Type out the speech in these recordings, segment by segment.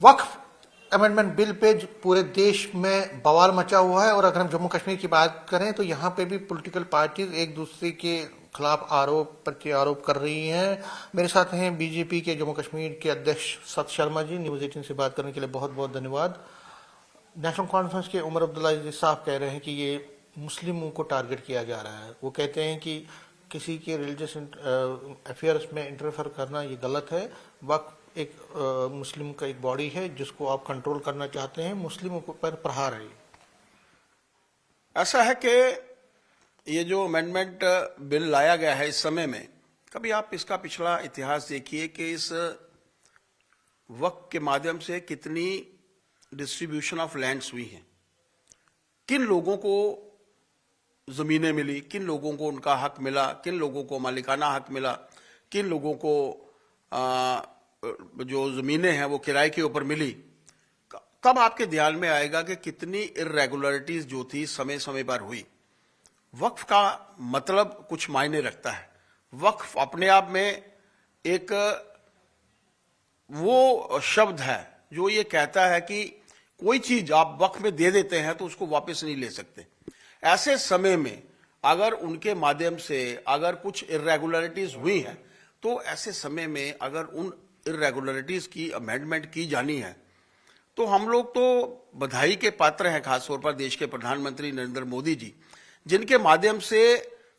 वक्फ amendment bill pay पूरे देश में बवाल मचा हुआ है। और अगर हम जम्मू कश्मीर की बात करें तो यहाँ पे भी पॉलिटिकल पार्टीज एक दूसरे के खिलाफ आरोप प्रत्यारोप कर रही हैं। मेरे साथ हैं बीजेपी के जम्मू कश्मीर के अध्यक्ष सत शर्मा जी। न्यूज़ 18 से बात करने के लिए बहुत बहुत धन्यवाद। नेशनल कॉन्फ्रेंस के उमर अब्दुल्ला जी साफ कह रहे हैं कि ये मुस्लिमों को टारगेट किया जा रहा है। वो कहते हैं कि किसी के रिलीजियस अफेयर्स में इंटरफेयर करना ये गलत है। वक्फ एक मुस्लिम का एक बॉडी है जिसको आप कंट्रोल करना चाहते हैं। मुस्लिमों पर प्रहार है। ऐसा है कि ये जो अमेंडमेंट बिल लाया गया है इस समय में, कभी आप इसका पिछला इतिहास देखिए कि इस वक्फ के माध्यम से कितनी डिस्ट्रीब्यूशन ऑफ लैंड्स हुई हैं, किन लोगों को जमीनें मिली, किन लोगों को उनका हक मिला, किन लोगों को मालिकाना हक मिला, किन लोगों को जो जमीनें हैं वो किराए के ऊपर मिली। तब आपके ध्यान में आएगा कि कितनी इर्रेगुलरिटीज जो थी समय समय पर हुई। वक्फ का मतलब कुछ मायने रखता है। वक्फ अपने आप में एक वो शब्द है जो ये कहता है कि कोई चीज आप वक्फ में दे देते हैं तो उसको वापस नहीं ले सकते। ऐसे समय में अगर उनके माध्यम से अगर कुछ इर्रेगुलरिटीज हुई हैं तो ऐसे समय में अगर उन इर्रेगुलरिटीज की अमेंडमेंट की जानी है तो हम लोग तो बधाई के पात्र हैं, खासतौर पर देश के प्रधानमंत्री नरेंद्र मोदी जी, जिनके माध्यम से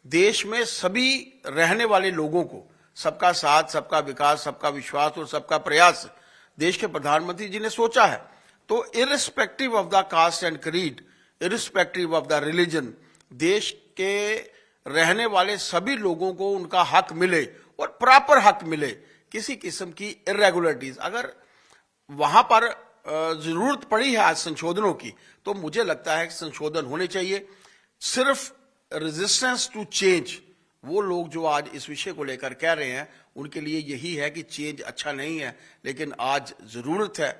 देश में सभी रहने वाले लोगों को सबका साथ, सबका विकास, सबका विश्वास और सबका प्रयास देश के प्रधानमंत्री जी ने सोचा है। तो irrespective of the caste and creed, irrespective of the religion, देश के रहने वाले सभी लोगों को उनका हक मिले और प्रॉपर हक मिले। किसी किस्म की इरेगुलरिटीज अगर वहां पर जरूरत पड़ी है आज संशोधनों की, तो मुझे लगता है कि संशोधन होने चाहिए। सिर्फ रेजिस्टेंस टू चेंज, वो लोग जो आज इस विषय को लेकर कह रहे हैं उनके लिए यही है कि चेंज अच्छा नहीं है, लेकिन आज जरूरत है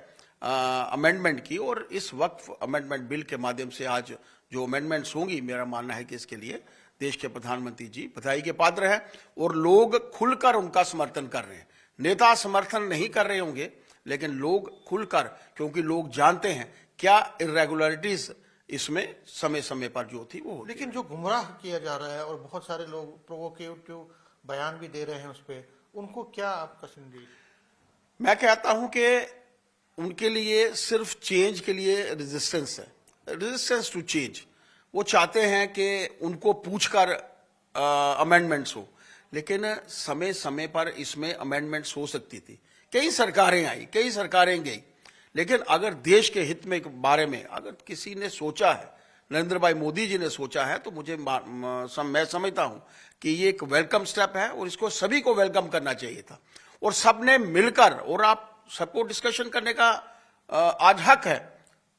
अमेंडमेंट की। और इस वक्फ अमेंडमेंट बिल के माध्यम से आज जो अमेंडमेंट्स होंगी, मेरा मानना है कि इसके लिए देश के प्रधानमंत्री जी बधाई के पात्र हैं और लोग खुलकर उनका समर्थन कर रहे हैं। नेता समर्थन नहीं कर रहे होंगे, लेकिन लोग खुलकर, क्योंकि लोग जानते हैं क्या इरेगुलरिटीज इसमें समय समय पर जो थी वो। लेकिन जो गुमराह किया जा रहा है और बहुत सारे लोग प्रोवोकेटिव बयान भी दे रहे हैं उस पर, उनको क्या आप कसेंगे? मैं कहता हूं कि उनके लिए सिर्फ चेंज के लिए रेजिस्टेंस है, रेजिस्टेंस टू चेंज। वो चाहते हैं कि उनको पूछकर अमेंडमेंट्स हो, लेकिन समय समय पर इसमें अमेंडमेंट्स हो सकती थी। कई सरकारें आई, कई सरकारें गई, लेकिन अगर देश के हित में बारे में अगर किसी ने सोचा है, नरेंद्र भाई मोदी जी ने सोचा है, तो मैं समझता हूं कि ये एक वेलकम स्टेप है और इसको सभी को वेलकम करना चाहिए था। और सबने मिलकर, और आप सबको डिस्कशन करने का आज हक है,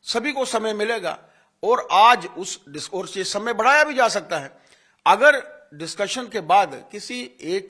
सभी को समय मिलेगा और आज और ये समय बढ़ाया भी जा सकता है। अगर डिस्कशन के बाद किसी एक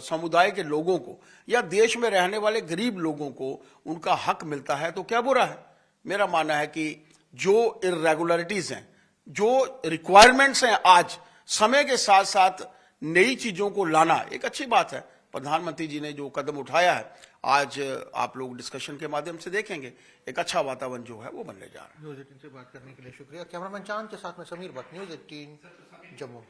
समुदाय के लोगों को या देश में रहने वाले गरीब लोगों को उनका हक मिलता है तो क्या बुरा है। मेरा मानना है कि जो इरेगुलरिटीज हैं, जो रिक्वायरमेंट्स हैं, आज समय के साथ साथ नई चीजों को लाना एक अच्छी बात है। प्रधानमंत्री जी ने जो कदम उठाया है, आज आप लोग डिस्कशन के माध्यम से देखेंगे एक अच्छा वातावरण जो है वो बनने जा रहा है। न्यूज़ 18 से बात करने के लिए शुक्रिया। कैमरामैन चांद के साथ में समीर भट्ट, न्यूज़ 18 जम्मू।